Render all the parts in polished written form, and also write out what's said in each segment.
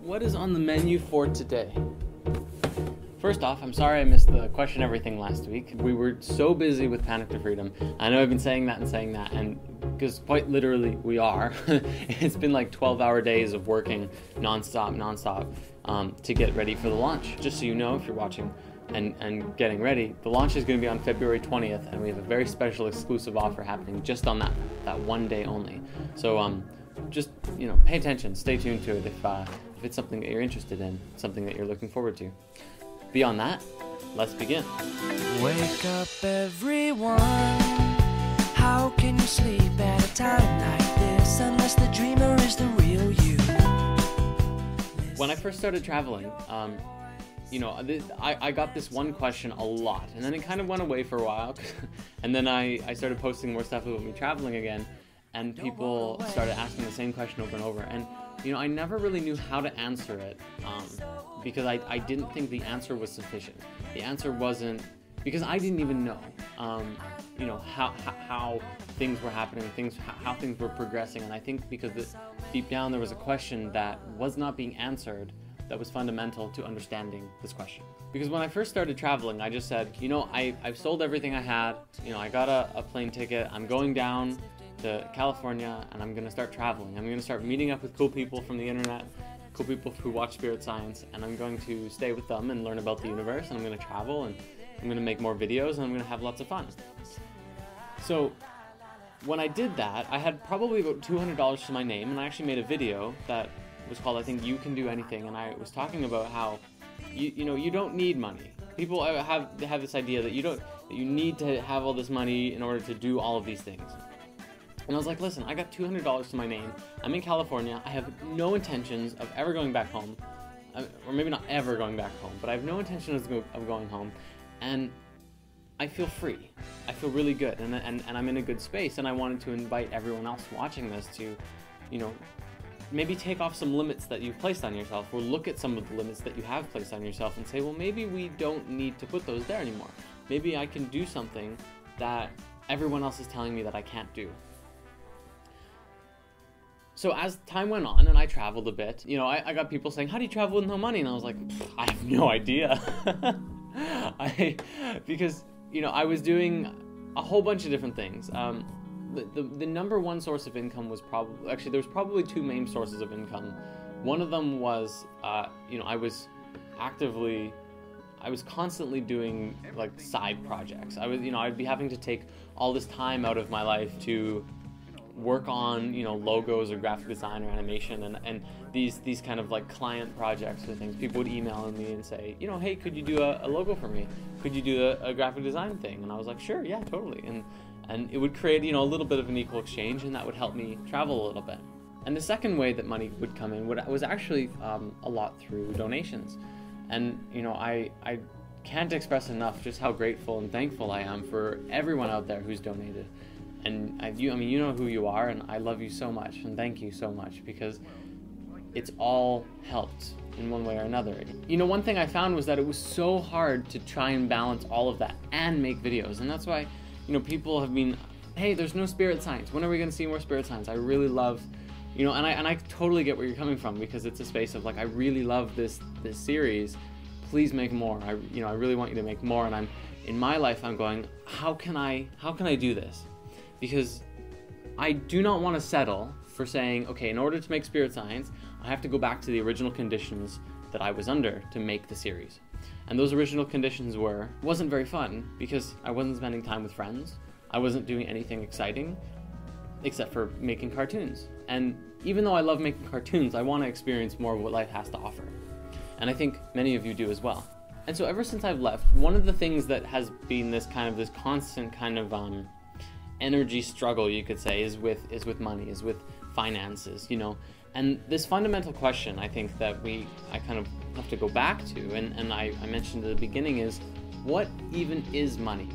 what is on the menu for today? First off, I'm sorry I missed the question everything last week. We were so busy with Panic to Freedom. I know I've been saying that, and because quite literally we are. It's been like 12-hour days of working nonstop to get ready for the launch. Just so you know, if you're watching and getting ready, the launch is going to be on February 20th, and we have a very special exclusive offer happening just on that one day only. So just, pay attention, stay tuned to it if it's something that you're interested in, something that you're looking forward to. Beyond that, let's begin. Wake up everyone. How can you sleep at a time like this unless the dreamer is the real you? When I first started traveling, I got this one question a lot, and then it kind of went away for a while, and then I started posting more stuff about me traveling again, and people started asking the same question over and over, and I never really knew how to answer it, because I didn't think the answer was sufficient. The answer wasn't, because I didn't even know, how things were happening, how things were progressing, and I think because deep down there was a question that was not being answered that was fundamental to understanding this question. Because when I first started traveling, I just said, I've sold everything I had, I got a plane ticket, I'm going down to California, and I'm gonna start traveling. I'm gonna start meeting up with cool people from the internet, cool people who watch Spirit Science, and I'm going to stay with them and learn about the universe, and I'm gonna travel, and I'm gonna make more videos, and I'm gonna have lots of fun. So when I did that, I had probably about $200 to my name, and I actually made a video that was called, I think, You Can Do Anything, and I was talking about how you don't need money. People have this idea that you need to have all this money in order to do all of these things. And I was like, listen, I got $200 to my name. I'm in California. I have no intentions of ever going back home, or maybe not ever going back home, but I have no intention of going home, and I feel free. I feel really good, and I'm in a good space, and I wanted to invite everyone else watching this to, maybe take off some limits that you've placed on yourself, or look at some of the limits that you have placed on yourself and say, well, maybe we don't need to put those there anymore. Maybe I can do something that everyone else is telling me that I can't do. So as time went on and I traveled a bit, I got people saying, how do you travel with no money? And I was like, I have no idea. Because I was doing a whole bunch of different things. The number one source of income was there was probably two main sources of income. One of them was, I was constantly doing like side projects. I'd be having to take all this time out of my life to work on, logos or graphic design or animation and these kind of like client projects or things. People would email me and say, hey, could you do a logo for me? Could you do a graphic design thing? And I was like, sure, yeah, totally. And it would create, a little bit of an equal exchange, and that would help me travel a little bit. And the second way that money would come in was actually a lot through donations. And, I can't express enough just how grateful and thankful I am for everyone out there who's donated. And you know who you are, and I love you so much, and thank you so much, because it's all helped in one way or another. One thing I found was that it was so hard to try and balance all of that and make videos, and that's why, people have been, hey, there's no Spirit Science. When are we going to see more Spirit Science? I really love, and I totally get where you're coming from, because it's a space of like, I really love this series. Please make more. I really want you to make more. And in my life, I'm going, how can I do this? Because I do not want to settle for saying, okay, in order to make Spirit Science, I have to go back to the original conditions that I was under to make the series. And those original conditions wasn't very fun, because I wasn't spending time with friends. I wasn't doing anything exciting, except for making cartoons. And even though I love making cartoons, I want to experience more of what life has to offer. And I think many of you do as well. And so ever since I've left, one of the things that has been this constant kind of energy struggle, you could say, is with money, is with finances, and this fundamental question, I think, that I kind of have to go back to, and I mentioned at the beginning, is what even is money?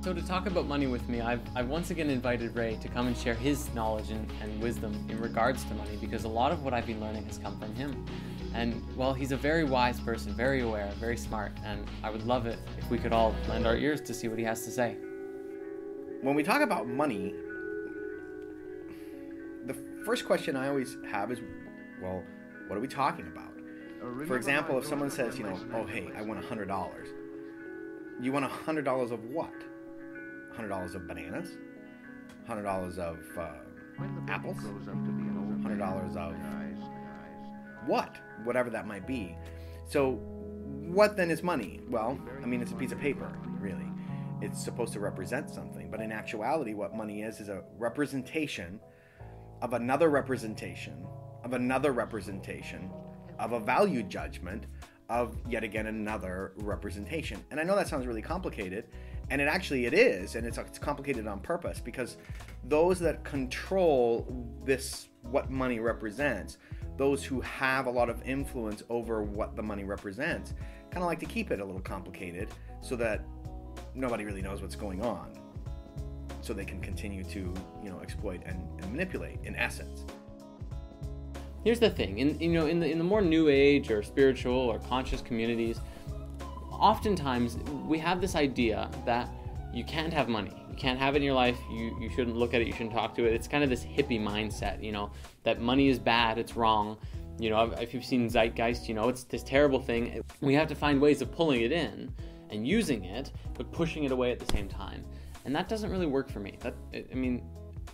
So to talk about money with me, I've once again invited Ray to come and share his knowledge and wisdom in regards to money, because a lot of what I've been learning has come from him. And well, he's a very wise person, very aware, very smart, and I would love it if we could all lend our ears to see what he has to say. When we talk about money, the first question I always have is, well, What are we talking about? For example, if someone says, you know, oh, hey, I want $100. You want $100 of what? $100 of bananas? $100 of apples? $100 of what? Whatever that might be. So what then is money? Well, I mean, it's a piece of paper, really. It's supposed to represent something. But in actuality, what money is a representation of another representation of another representation of a value judgment of yet again another representation. And I know that sounds really complicated, and it is, and it's complicated on purpose, because those that control this, what money represents, those who have a lot of influence over what the money represents, kind of like to keep it a little complicated so that nobody really knows what's going on, so they can continue to, you know, exploit and manipulate, in essence. Here's the thing, in the more new age or spiritual or conscious communities, oftentimes we have this idea that you can't have money. You can't have it in your life. You shouldn't look at it. You shouldn't talk to it. It's kind of this hippie mindset, you know, that money is bad. It's wrong. You know, if you've seen Zeitgeist, you know, it's this terrible thing. We have to find ways of pulling it in and using it, but pushing it away at the same time. And that doesn't really work for me.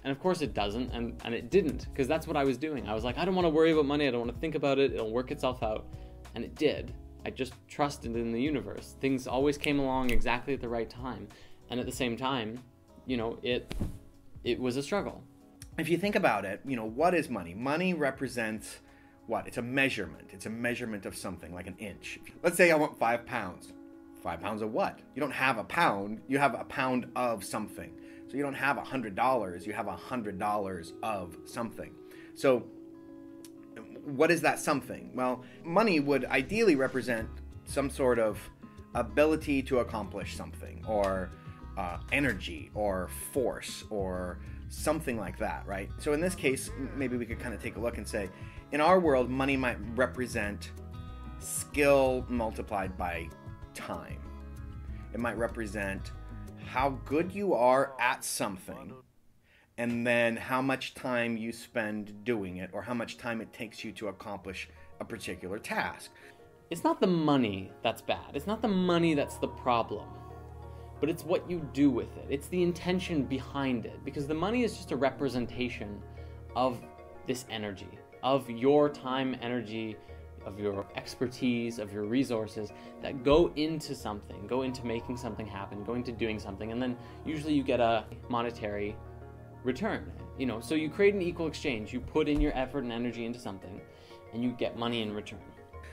And of course it doesn't, and it didn't, because that's what I was doing. I was like, I don't want to worry about money. I don't want to think about it. It'll work itself out. And it did. I just trusted in the universe. Things always came along exactly at the right time. And at the same time, you know, it was a struggle. If you think about it, you know, what is money? Money represents what? It's a measurement. It's a measurement of something, like an inch. Let's say I want 5 pounds. 5 pounds of what? You don't have a pound. You have a pound of something. So you don't have $100. You have $100 of something. So what is that something? Well, money would ideally represent some sort of ability to accomplish something, or energy, or force, or something like that, right? So in this case, maybe we could kind of take a look and say, in our world, money might represent skill multiplied by time. It might represent how good you are at something, and then how much time you spend doing it, or how much time it takes you to accomplish a particular task. It's not the money that's bad. It's not the money that's the problem. But it's what you do with it. It's the intention behind it. Because the money is just a representation of this energy, of your time, energy, of your expertise, of your resources that go into something, go into making something happen, go into doing something, and then usually you get a monetary return. You know, so you create an equal exchange. You put in your effort and energy into something, and you get money in return.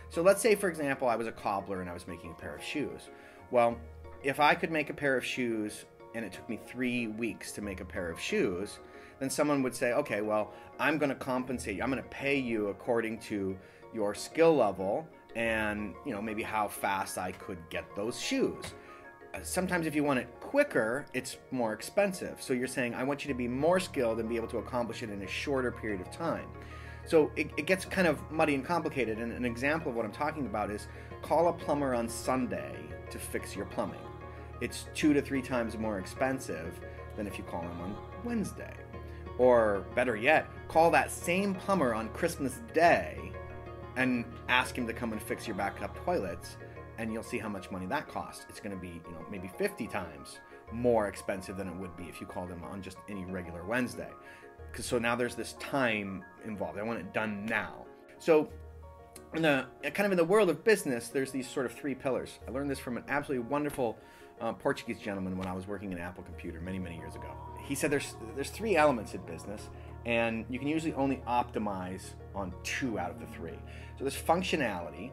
So let's say, for example, I was a cobbler and I was making a pair of shoes. Well, if I could make a pair of shoes and it took me 3 weeks to make a pair of shoes, then someone would say, okay, well, I'm going to compensate you. I'm going to pay you according to your skill level and, you know, maybe how fast I could get those shoes. Sometimes if you want it quicker, it's more expensive. So you're saying, I want you to be more skilled and be able to accomplish it in a shorter period of time. So it gets kind of muddy and complicated. And an example of what I'm talking about is, call a plumber on Sunday to fix your plumbing. It's 2 to 3 times more expensive than if you call him on Wednesday. Or better yet, call that same plumber on Christmas Day and ask him to come and fix your backup toilets, and you'll see how much money that costs. It's going to be, you know, maybe 50 times more expensive than it would be if you called him on just any regular Wednesday. So now there's this time involved. I want it done now. So in the world of business, there's these sort of 3 pillars. I learned this from an absolutely wonderful Portuguese gentleman when I was working in Apple Computer many years ago. He said there's 3 elements in business, and you can usually only optimize on 2 out of the 3. So there's functionality,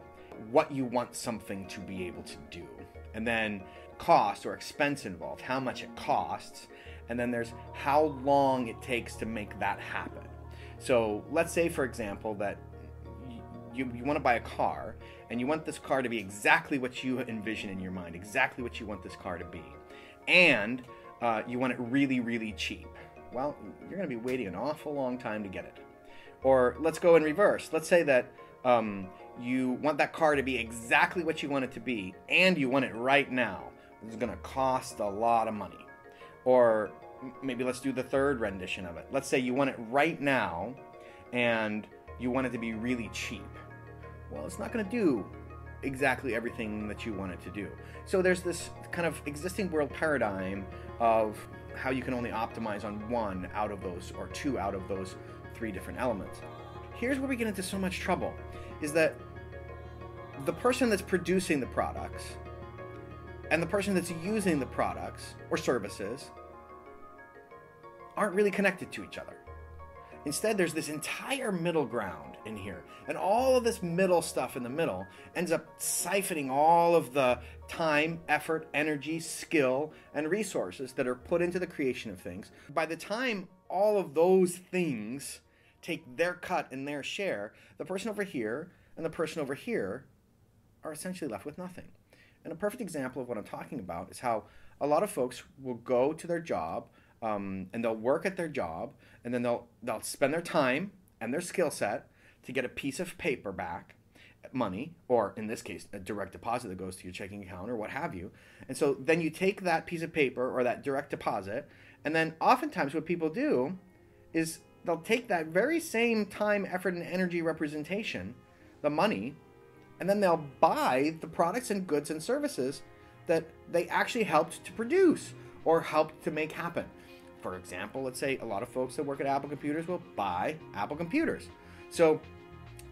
what you want something to be able to do, and then cost or expense involved, how much it costs, and then there's how long it takes to make that happen. So let's say, for example, that you want to buy a car, and you want this car to be exactly what you envision in your mind, exactly what you want this car to be, and you want it really cheap. Well, you're going to be waiting an awful long time to get it. Or let's go in reverse. Let's say that you want that car to be exactly what you want it to be, and you want it right now. It's going to cost a lot of money. Or maybe let's do the third rendition of it. Let's say you want it right now, and you want it to be really cheap. Well, it's not going to do exactly everything that you want it to do. So there's this kind of existing world paradigm of how you can only optimize on one out of those, or two out of those three different elements. Here's where we get into so much trouble, is that the person that's producing the products and the person that's using the products or services aren't really connected to each other. Instead, there's this entire middle ground in here, and all of this middle stuff in the middle ends up siphoning all of the time, effort, energy, skill, and resources that are put into the creation of things. By the time all of those things take their cut and their share, the person over here and the person over here are essentially left with nothing. And a perfect example of what I'm talking about is how a lot of folks will go to their job, and they'll work at their job, and then they'll spend their time and their skill set to get a piece of paper back, money, or in this case, a direct deposit that goes to your checking account or what have you. And so then you take that piece of paper or that direct deposit, and then oftentimes what people do is they'll take that very same time, effort, and energy representation, the money, and then they'll buy the products and goods and services that they actually helped to produce or helped to make happen. For example, let's say a lot of folks that work at Apple computers will buy Apple computers. So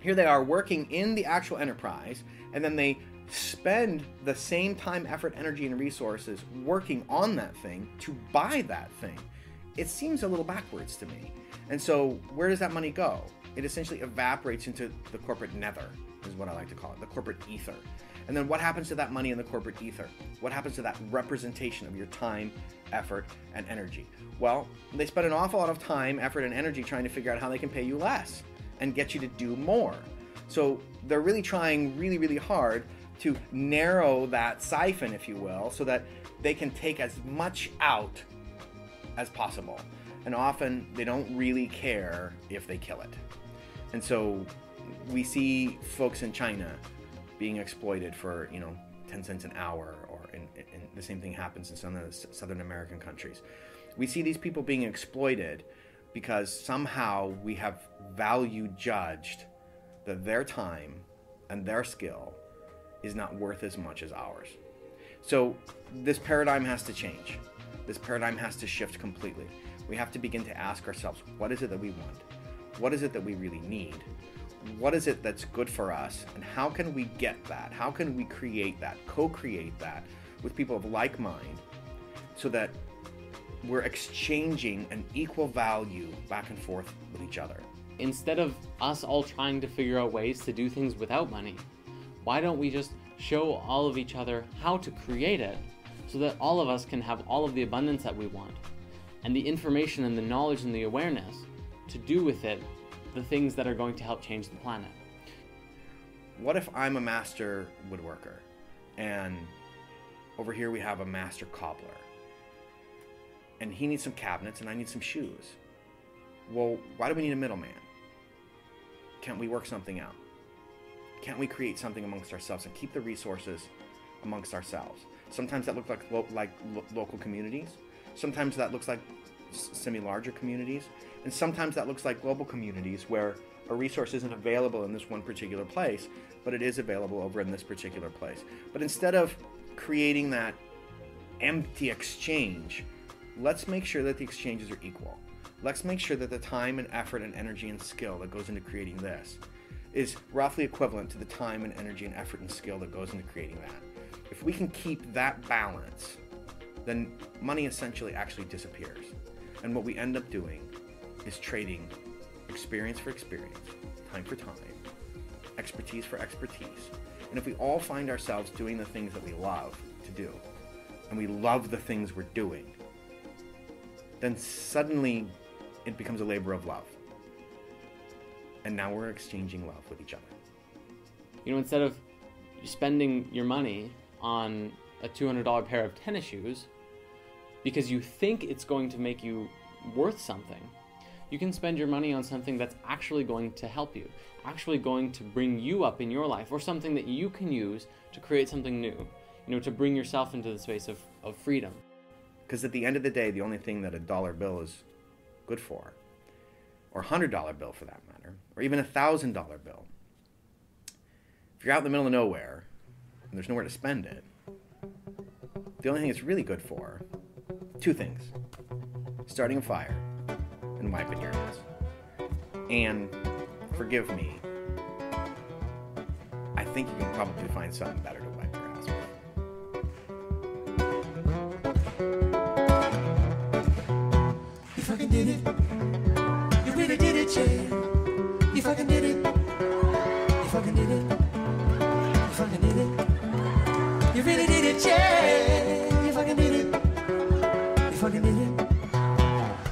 here they are working in the actual enterprise, and then they spend the same time, effort, energy, and resources working on that thing to buy that thing. It seems a little backwards to me. And so where does that money go? It essentially evaporates into the corporate nether, is what I like to call it, the corporate ether. And then what happens to that money in the corporate ether? What happens to that representation of your time, effort, and energy? Well, they spend an awful lot of time, effort, and energy trying to figure out how they can pay you less and get you to do more. So they're really trying really, really hard to narrow that siphon, if you will, so that they can take as much out as possible. And often they don't really care if they kill it. And so we see folks in China being exploited for, 10 cents an hour, or in the same thing happens in some of the Southern American countries. We see these people being exploited because somehow we have value judged that their time and their skill is not worth as much as ours. So this paradigm has to change. This paradigm has to shift completely. We have to begin to ask ourselves, what is it that we want? What is it that we really need? What is it that's good for us? And how can we get that? How can we create that, co-create that with people of like mind, so that we're exchanging an equal value back and forth with each other? Instead of us all trying to figure out ways to do things without money, why don't we just show all of each other how to create it, so that all of us can have all of the abundance that we want, and the information and the knowledge and the awareness to do with it the things that are going to help change the planet. What if I'm a master woodworker, and over here we have a master cobbler, and he needs some cabinets and I need some shoes? Well, why do we need a middleman? Can't we work something out? Can't we create something amongst ourselves and keep the resources amongst ourselves? Sometimes that looks like local communities. Sometimes that looks like semi-larger communities. And sometimes that looks like global communities where a resource isn't available in this one particular place, but it is available over in this particular place. But instead of creating that empty exchange, let's make sure that the exchanges are equal. Let's make sure that the time and effort and energy and skill that goes into creating this is roughly equivalent to the time and energy and effort and skill that goes into creating that. If we can keep that balance, then money essentially actually disappears. And what we end up doing is trading experience for experience, time for time, expertise for expertise. And if we all find ourselves doing the things that we love to do, and we love the things we're doing, then suddenly it becomes a labor of love. And now we're exchanging love with each other. Instead of spending your money on a $200 pair of tennis shoes because you think it's going to make you worth something, you can spend your money on something that's actually going to help you, actually going to bring you up in your life, or something that you can use to create something new, to bring yourself into the space of freedom. Because at the end of the day, the only thing that a dollar bill is good for or $100 bill for that matter, or even a $1,000 bill, if you're out in the middle of nowhere and there's nowhere to spend it, the only thing it's really good for, two things: starting a fire and wiping your ass. And forgive me, I think you can probably find something better to wipe your ass with. You fucking did it. You really did it, yeah. You fucking did it. You fucking did it. You fucking did it. You really did it, yeah. You fucking did it. You fucking did it.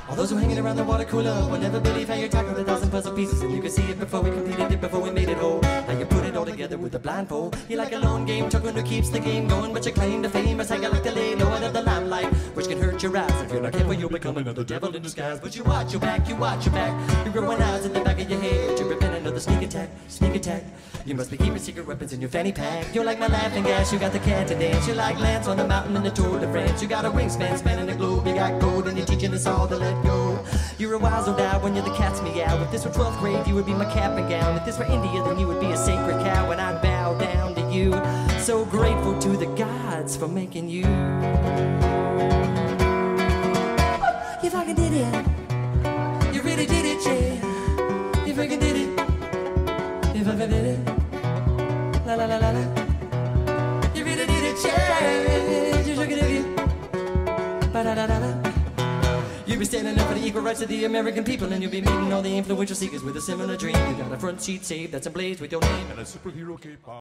All those who hanging around the water cooler will never believe how you tackled 1,000 puzzle pieces, and you can see it before we completed it, before we made it whole. How you put it all together with a blindfold. You like a long game, chuckling who keeps the game going, but your claim to fame is how you like to lay low under the limelight, which can hurt your eyes. If you're not careful, you'll become another devil in disguise. But you watch your back, you watch your back. You're growing eyes in the back of your head. You're preventing another sneak attack, sneak attack. You must be keeping secret weapons in your fanny pack. You're like my laughing gas, you got the cat to dance. You're like Lance on the mountain in the Tour de France. You got a wingspan spanning the globe. You got gold and you're teaching us all to let go. You're a wise old owl when you're the cat's meow. If this were 12th grade, you would be my cap and gown. If this were India, then you would be a sacred cow, and I'd bow down to you. So grateful to the gods for making you. You fucking did it. You really did it, yeah. You fucking did it. You fucking did it. La la la la la. You really did it, yeah. You fucking did it. Ba da da da da. You'll be standing up for the equal rights of the American people, and you'll be meeting all the influential seekers with a similar dream. You got a front seat saved that's emblazed with your name and a superhero cape on.